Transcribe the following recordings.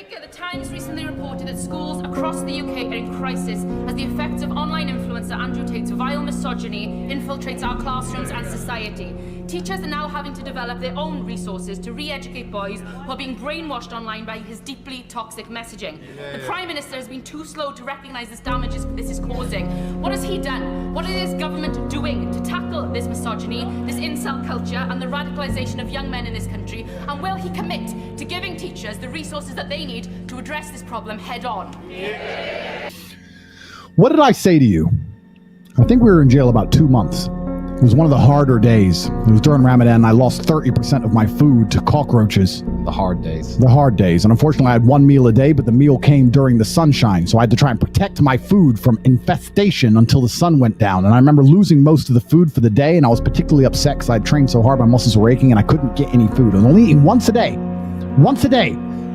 The Times recently reported that schools across the UK are in crisis as the effects of online influencer Andrew Tate's vile misogyny infiltrates our classrooms and society. Teachers are now having to develop their own resources to re-educate boys who are being brainwashed online by his deeply toxic messaging. The Prime Minister has been too slow to recognise this damage this is causing. What has he done? What is his government doing to tackle this misogyny, this incel culture and the radicalisation of young men in this country? And will he commit to giving teachers the resources that they need to address this problem head on? What did I say to you? I think we were in jail about 2 months. It was one of the harder days. It was during Ramadan, and I lost 30% of my food to cockroaches. The hard days. The hard days. And unfortunately, I had one meal a day, but the meal came during the sunshine. So I had to try and protect my food from infestation until the sun went down. And I remember losing most of the food for the day, and I was particularly upset because I had trained so hard, my muscles were aching, and I couldn't get any food. I was only eating once a day. Once a day.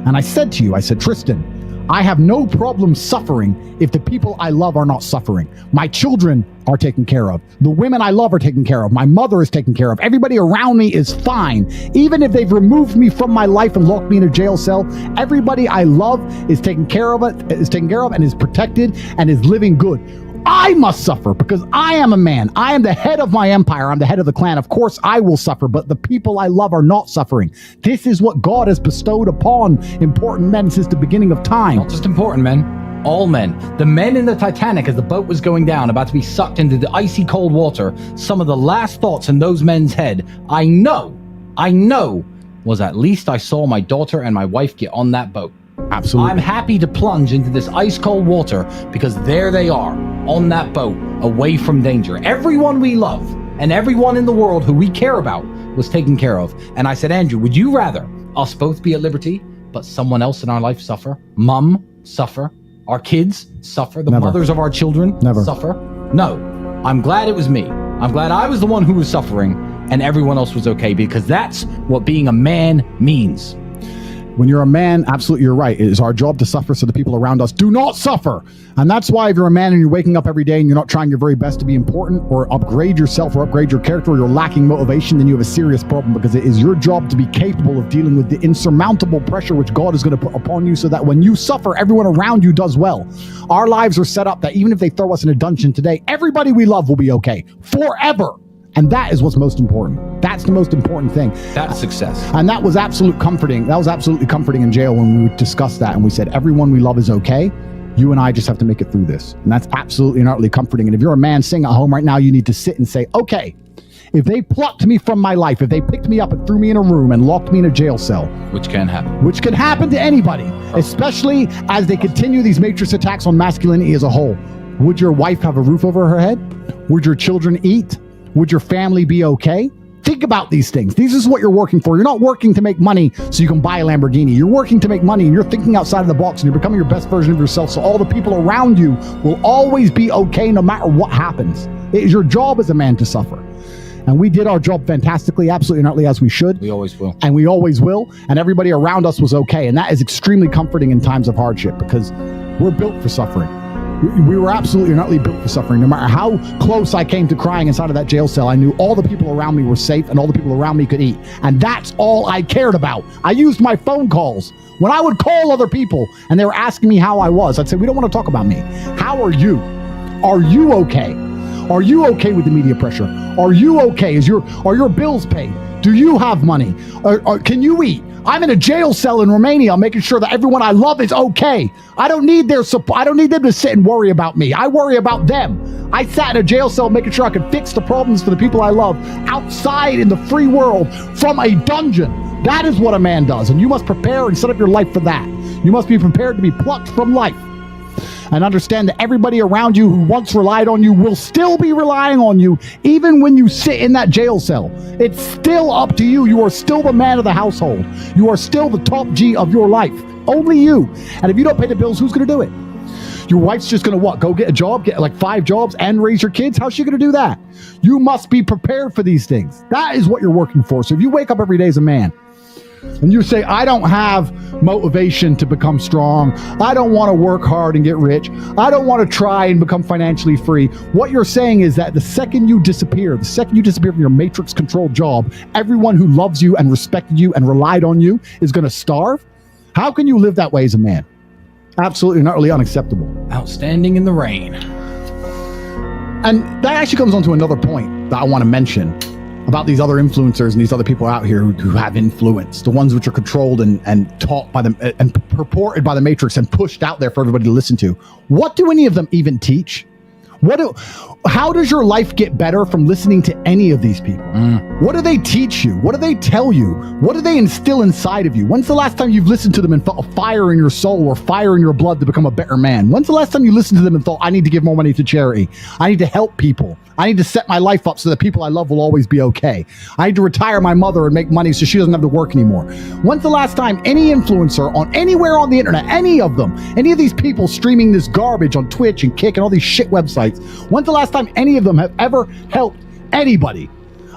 And I said to you, I said, Tristan, I have no problem suffering if the people I love are not suffering. My children are taken care of. The women I love are taken care of. My mother is taken care of. Everybody around me is fine. Even if they've removed me from my life and locked me in a jail cell, everybody I love is taken care of, and is protected and is living good. I must suffer because I am a man. I am the head of my empire. I'm the head of the clan. Of course, I will suffer, but the people I love are not suffering. This is what God has bestowed upon important men since the beginning of time. Not just important men, all men. The men in the Titanic as the boat was going down, about to be sucked into the icy cold water, some of the last thoughts in those men's head, I know, was at least I saw my daughter and my wife get on that boat. Absolutely. I'm happy to plunge into this ice cold water because there they are on that boat away from danger. Everyone we love and everyone in the world who we care about was taken care of. And I said, Andrew, would you rather us both be at liberty, but someone else in our life suffer? Mum suffer? Our kids suffer? The Never. mothers of our children Never. suffer? No. I'm glad it was me. I'm glad I was the one who was suffering and everyone else was okay, because that's what being a man means. When you're a man, absolutely, you're right. It is our job to suffer so the people around us do not suffer. And that's why if you're a man and you're waking up every day and you're not trying your very best to be important or upgrade yourself or upgrade your character, or you're lacking motivation, then you have a serious problem, because it is your job to be capable of dealing with the insurmountable pressure which God is going to put upon you so that when you suffer, everyone around you does well. Our lives are set up that even if they throw us in a dungeon today, everybody we love will be okay forever. And that is what's most important. That's the most important thing. That's success. And that was absolutely comforting. That was absolutely comforting in jail when we discussed that. And we said, everyone we love is okay. You and I just have to make it through this. And that's absolutely and utterly comforting. And if you're a man sitting at home right now, you need to sit and say, okay, if they plucked me from my life, if they picked me up and threw me in a room and locked me in a jail cell, Which can happen. which can happen to anybody, especially as they continue these matrix attacks on masculinity as a whole, would your wife have a roof over her head? Would your children eat? Would your family be okay? Think about these things. This is what you're working for. You're not working to make money so you can buy a Lamborghini. You're working to make money, and you're thinking outside of the box, and you're becoming your best version of yourself, so all the people around you will always be okay no matter what happens. It is your job as a man to suffer. And we did our job fantastically, absolutely and utterly, as we should. We always will. And we always will. And everybody around us was okay. And that is extremely comforting in times of hardship, because we're built for suffering. We were absolutely and utterly built for suffering. No matter how close I came to crying inside of that jail cell, I knew all the people around me were safe and all the people around me could eat. And that's all I cared about. I used my phone calls. When I would call other people and they were asking me how I was, I'd say, we don't want to talk about me. How are you? Are you okay? Are you okay with the media pressure? Are you okay? Are your bills paid? Do you have money? Can you eat? I'm in a jail cell in Romania. I'm making sure that everyone I love is okay. I don't need their support. I don't need them to sit and worry about me. I worry about them. I sat in a jail cell making sure I could fix the problems for the people I love outside in the free world from a dungeon. That is what a man does. And you must prepare and set up your life for that. You must be prepared to be plucked from life. And understand that everybody around you who once relied on you will still be relying on you, even when you sit in that jail cell. It's still up to you. You are still the man of the household. You are still the top G of your life. Only you. And if you don't pay the bills, who's going to do it? Your wife's just going to what? Go get a job, get like 5 jobs and raise your kids? How's she going to do that? You must be prepared for these things. That is what you're working for. So if you wake up every day as a man, and you say, I don't have motivation to become strong. I don't want to work hard and get rich. I don't want to try and become financially free. What you're saying is that the second you disappear from your matrix-controlled job, everyone who loves you and respected you and relied on you is going to starve. How can you live that way as a man? Absolutely and utterly unacceptable. Outstanding in the rain. And that actually comes on to another point that I want to mention about these other influencers and these other people out here who have influence, the ones which are controlled and taught by them and purported by the Matrix and pushed out there for everybody to listen to. What do any of them even teach? How does your life get better from listening to any of these people? What do they teach you? What do they tell you? What do they instill inside of you? When's the last time you've listened to them and felt a fire in your soul or fire in your blood to become a better man? When's the last time you listened to them and thought, I need to give more money to charity? I need to help people. I need to set my life up so that people I love will always be okay. I need to retire my mother and make money so she doesn't have to work anymore. When's the last time any influencer on anywhere on the internet, any of them, any of these people streaming this garbage on Twitch and Kick and all these shit websites, when's the last time any of them have ever helped anybody?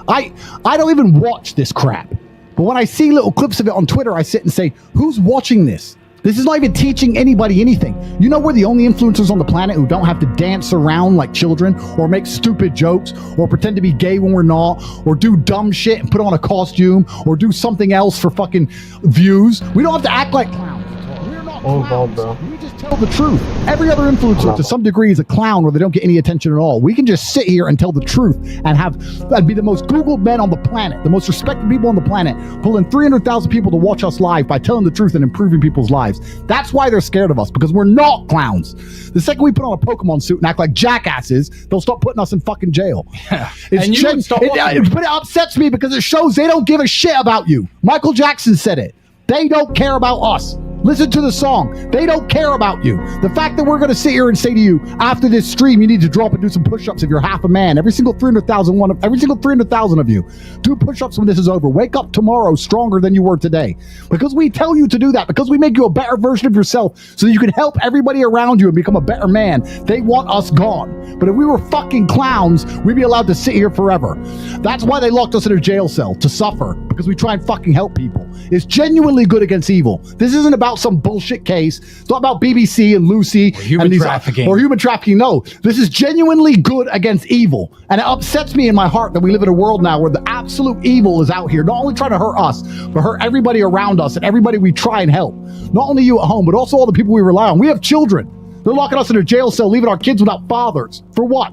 I don't even watch this crap. But when I see little clips of it on Twitter, I sit and say, who's watching this? This is not even teaching anybody anything. You know, we're the only influencers on the planet who don't have to dance around like children or make stupid jokes or pretend to be gay when we're not or do dumb shit and put on a costume or do something else for fucking views. We don't have to act like clowns. We're not clowns. We just tell the truth. Every other influencer to some degree is a clown where they don't get any attention at all. We can just sit here and tell the truth and be the most Googled men on the planet, the most respected people on the planet, pulling 300,000 people to watch us live by telling the truth and improving people's lives. That's why they're scared of us, because we're not clowns. The second we put on a Pokemon suit and act like jackasses, they'll start putting us in fucking jail. Yeah. But it upsets me because it shows they don't give a shit about you. Michael Jackson said it. They don't care about us. Listen to the song. They don't care about you. The fact that we're going to sit here and say to you, after this stream, you need to drop and do some push-ups if you're half a man. Every single 300,000 of you, do push-ups when this is over. Wake up tomorrow stronger than you were today. Because we tell you to do that. Because we make you a better version of yourself so that you can help everybody around you and become a better man. They want us gone. But if we were fucking clowns, we'd be allowed to sit here forever. That's why they locked us in a jail cell, to suffer. Because we try and fucking help people. It's genuinely good against evil. This isn't about some bullshit case. It's not about BBC and Lucy or human trafficking. No, this is genuinely good against evil. And it upsets me in my heart that we live in a world now where the absolute evil is out here, not only trying to hurt us, but hurt everybody around us and everybody we try and help. Not only you at home, but also all the people we rely on. We have children. They're locking us in a jail cell, leaving our kids without fathers. For what?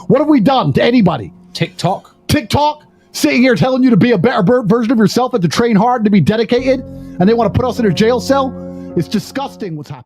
What have we done to anybody? TikTok? Sitting here telling you to be a better version of yourself and to train hard, to be dedicated, and they want to put us in a jail cell? It's disgusting what's happening.